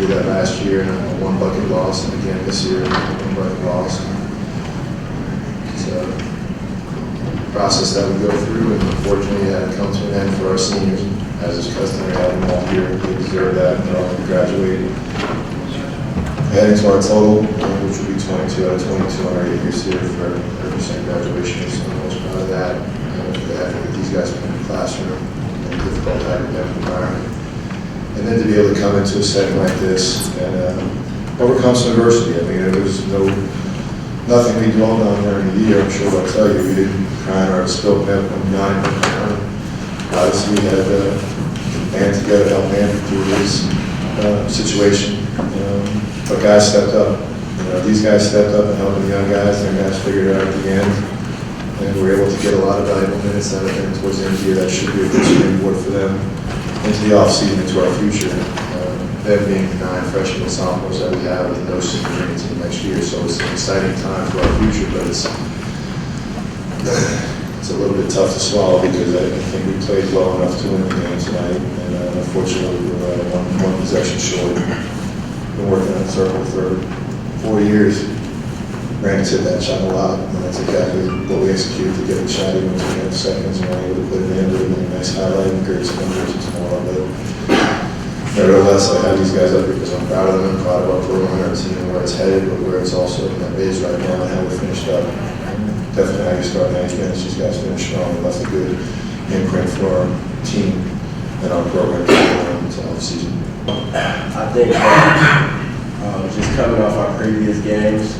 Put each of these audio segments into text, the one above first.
did that last year in a one-bucket loss, and again this year in a one-bucket loss. It's a process that we go through, and unfortunately it had to come to an end for our seniors. As is customary, having them all here, they deserve that, and they're all graduating. Heading to our total, which will be 22 out of 22 on our 8 years here for 100% graduation. So I'm most proud of that. For the effort that these guys put in the classroom in a difficult academic environment. And then to be able to come into a setting like this and overcome some adversity. I mean, there was nothing we dwelled on during the year. I'm sure they'll tell you we didn't cry or spill milk when Yannick went down. Obviously, we had a band together to help Andrew through his situation. But guys stepped up. These guys stepped up and helped the young guys. Their guys figured it out at the end. And we were able to get a lot of valuable minutes out of them towards the end of the year. That should be a good springboard for them into the offseason, into our future. Them being the 9 freshmen and sophomores that we have with no senior into the next year. So it's an exciting time for our future, but it's a little bit tough to swallow because I think we played well enough to win the game tonight. And unfortunately, we were one possession short. Been working on the circle for 4 years. Brandon's hit that shot a lot, and that's exactly what we executed to get the shot even to the seconds, and we're able to put it in. It would have been a nice highlight and great celebration tomorrow. But nevertheless, I have these guys up because I'm proud of them. I'm proud of our program and our team and where it's headed, but where it's also in that base right now and how we finished up. Definitely how you start, how you finish. These guys finished strong and left a good imprint for our team and our program to the season. I think just coming off our previous games,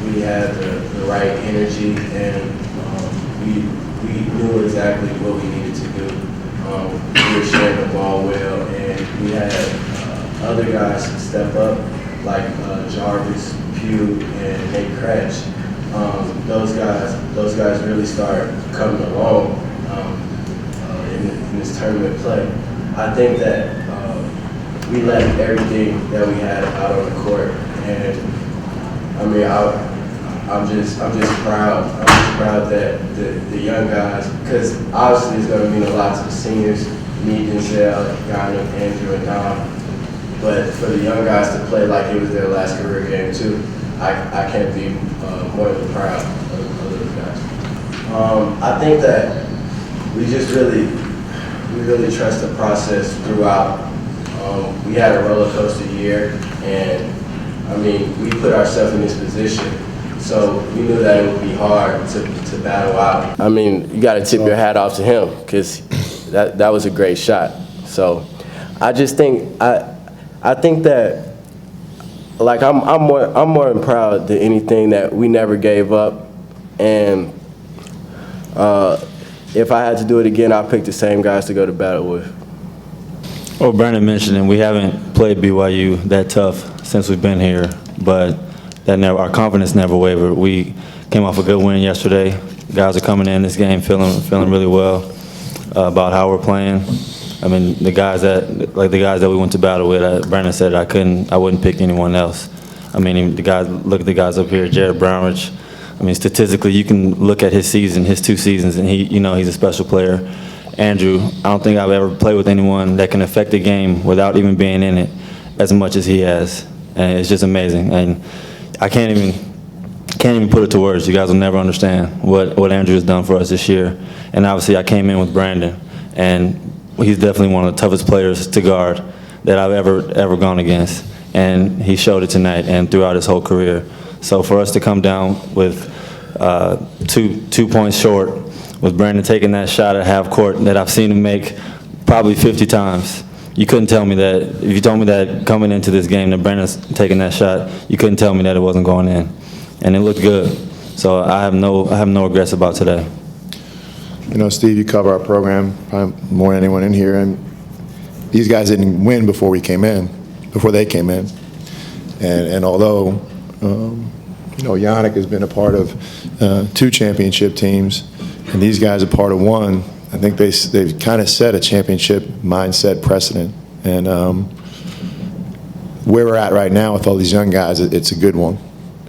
we had the right energy, and we knew exactly what we needed to do. We were sharing the ball well, and we had other guys step up, like Jarvis, Pugh, and Nate Cratch. Those guys really started coming along in this tournament play. I think that we left everything that we had out on the court, and I mean, I'm just proud. I'm just proud that the young guys, because obviously it's going to mean a lot to the seniors, me, Denzel, Ghana, Andrew, and Dom. But for the young guys to play like it was their last career game too, I can't be more than proud of those guys. I think that we really trust the process throughout. We had a roller coaster year, and I mean, we put ourselves in this position, so we knew that it would be hard to battle out. I mean, you got to tip your hat off to him because that was a great shot. So I just think I think that, like, I'm more proud than anything that we never gave up, and if I had to do it again, I'd pick the same guys to go to battle with. Well, Brandon mentioned, and we haven't played BYU that tough since we've been here, but our confidence never wavered. We came off a good win yesterday. Guys are coming in this game feeling really well about how we're playing. I mean, the guys that we went to battle with, Brandon said I wouldn't pick anyone else. I mean, look at the guys up here, Jared Brownridge. I mean, statistically, you can look at his 2 seasons, and he's a special player. Andrew, I don't think I've ever played with anyone that can affect a game without even being in it as much as he has, and it's just amazing. And I can't even put it to words. You guys will never understand what Andrew has done for us this year. And obviously, I came in with Brandon, and he's definitely one of the toughest players to guard that I've ever gone against, and he showed it tonight and throughout his whole career. So for us to come down with 2 points short, with Brandon taking that shot at half court that I've seen him make probably 50 times. You couldn't tell me that, if you told me that coming into this game that Brandon's taking that shot, you couldn't tell me that it wasn't going in. And it looked good. So I have no regrets about today. You know, Steve, you cover our program probably more than anyone in here, and these guys didn't win before they came in. And although, you know, Yannick has been a part of 2 championship teams, and these guys are part of 1. I think they've kind of set a championship mindset precedent. And where we're at right now with all these young guys, it's a good one.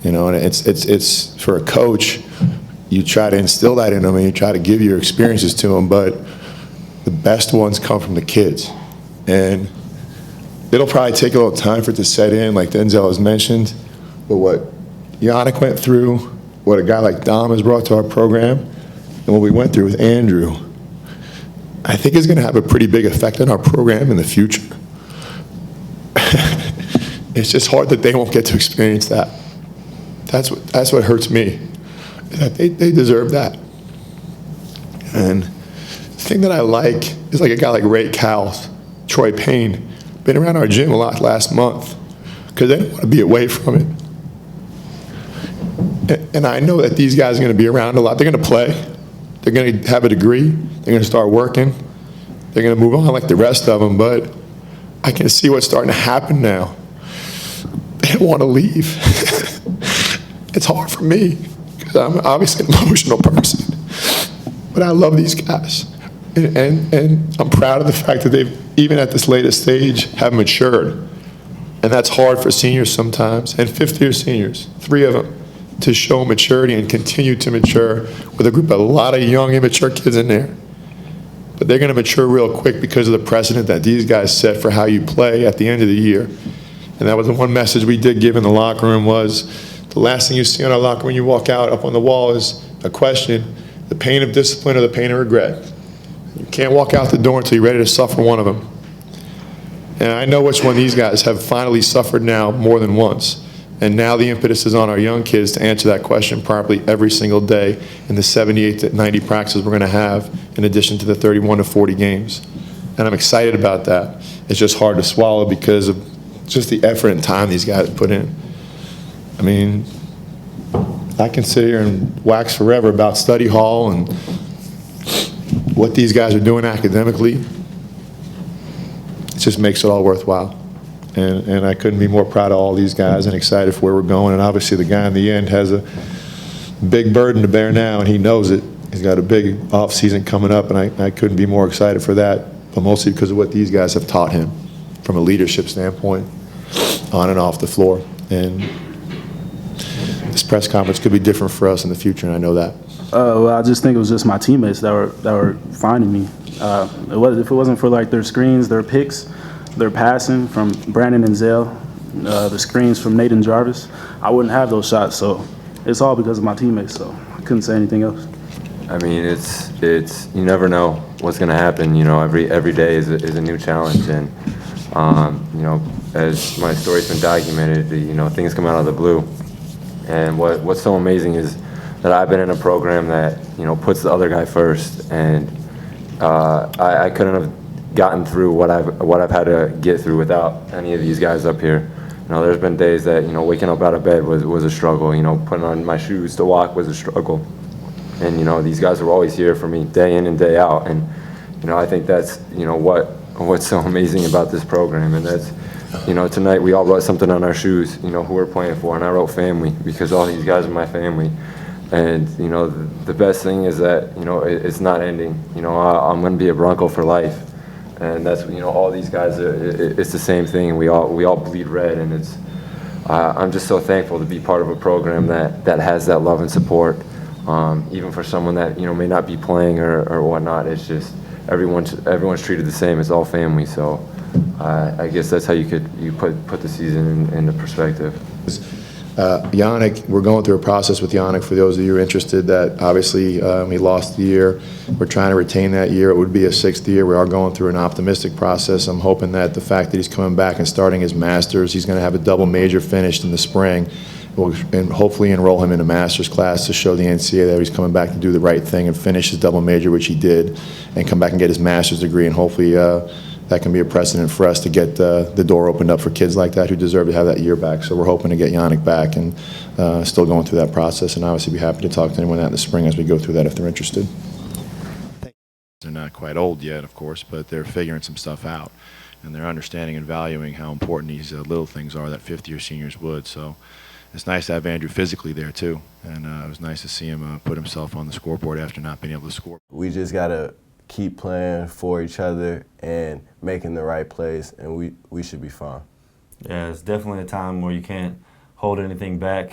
You know, and it's for a coach, you try to instill that in them and you try to give your experiences to them, but the best ones come from the kids. And it'll probably take a little time for it to set in, like Denzel has mentioned. But what Yannick went through, what a guy like Dom has brought to our program, and what we went through with Andrew, I think is going to have a pretty big effect on our program in the future. It's just hard that they won't get to experience that. That's what hurts me, that they deserve that. And the thing that I like is like a guy like Ray Cowles, Troy Payne, been around our gym a lot last month because they don't want to be away from it. And I know that these guys are going to be around a lot. They're going to play. They're going to have a degree. They're going to start working. They're going to move on like the rest of them. But I can see what's starting to happen now. They don't want to leave. It's hard for me because I'm obviously an emotional person. But I love these guys. And I'm proud of the fact that they've, even at this latest stage, have matured. And that's hard for seniors sometimes, and fifth-year seniors, 3 of them, to show maturity and continue to mature with a group of a lot of young, immature kids in there. But they're going to mature real quick because of the precedent that these guys set for how you play at the end of the year. And that was the one message we did give in the locker room was the last thing you see in our locker when you walk out up on the wall is a question, the pain of discipline or the pain of regret. You can't walk out the door until you're ready to suffer one of them. And I know which one these guys have finally suffered now more than once. And now the impetus is on our young kids to answer that question properly every single day in the 78 to 90 practices we're going to have in addition to the 31 to 40 games. And I'm excited about that. It's just hard to swallow because of just the effort and time these guys put in. I mean, I can sit here and wax forever about study hall and what these guys are doing academically. It just makes it all worthwhile. And I couldn't be more proud of all these guys and excited for where we're going. And obviously the guy in the end has a big burden to bear now, and he knows it. He's got a big off season coming up, and I couldn't be more excited for that, but mostly because of what these guys have taught him from a leadership standpoint, on and off the floor. And this press conference could be different for us in the future, and I know that. Well, I just think it was just my teammates that were finding me. If it wasn't for like their screens, their picks, their passing from Brandon and Zale, the screens from Nate and Jarvis, I wouldn't have those shots. So it's all because of my teammates. So I couldn't say anything else. I mean, it's you never know what's going to happen. You know, every day is a new challenge, and you know, as my story's been documented, you know, things come out of the blue. And what's so amazing is that I've been in a program that, you know, puts the other guy first, and I couldn't have gotten through what I've had to get through without any of these guys up here. You know, there's been days that, you know, waking up out of bed was a struggle. You know, putting on my shoes to walk was a struggle. And, you know, these guys were always here for me day in and day out. And, you know, I think that's, you know, what's so amazing about this program. And that's, you know, tonight we all wrote something on our shoes, you know, who we're playing for. And I wrote family because all these guys are my family. And, you know, the best thing is that, you know, it's not ending. You know, I'm going to be a Bronco for life. And that's, you know, all these guys, it's the same thing. We all bleed red, and it's, I'm just so thankful to be part of a program that has that love and support. Even for someone that, you know, may not be playing or whatnot, it's just everyone's treated the same. It's all family. So I guess that's how you put the season into perspective. Yannick, we're going through a process with Yannick, for those of you who are interested, that obviously he lost the year. We're trying to retain that year. It would be a 6th year. We are going through an optimistic process. I'm hoping that the fact that he's coming back and starting his master's, he's going to have a double major finished in the spring, and hopefully enroll him in a master's class to show the NCAA that he's coming back to do the right thing and finish his double major, which he did, and come back and get his master's degree, and hopefully that can be a precedent for us to get the door opened up for kids like that who deserve to have that year back. So we're hoping to get Yannick back, and still going through that process, and obviously be happy to talk to anyone that in the spring as we go through that if they're interested. They're not quite old yet, of course, but they're figuring some stuff out, and they're understanding and valuing how important these little things are that fifth-year seniors would. So it's nice to have Andrew physically there too, and it was nice to see him put himself on the scoreboard after not being able to score. We just gotta keep playing for each other and making the right plays, and we should be fine. Yeah, it's definitely a time where you can't hold anything back.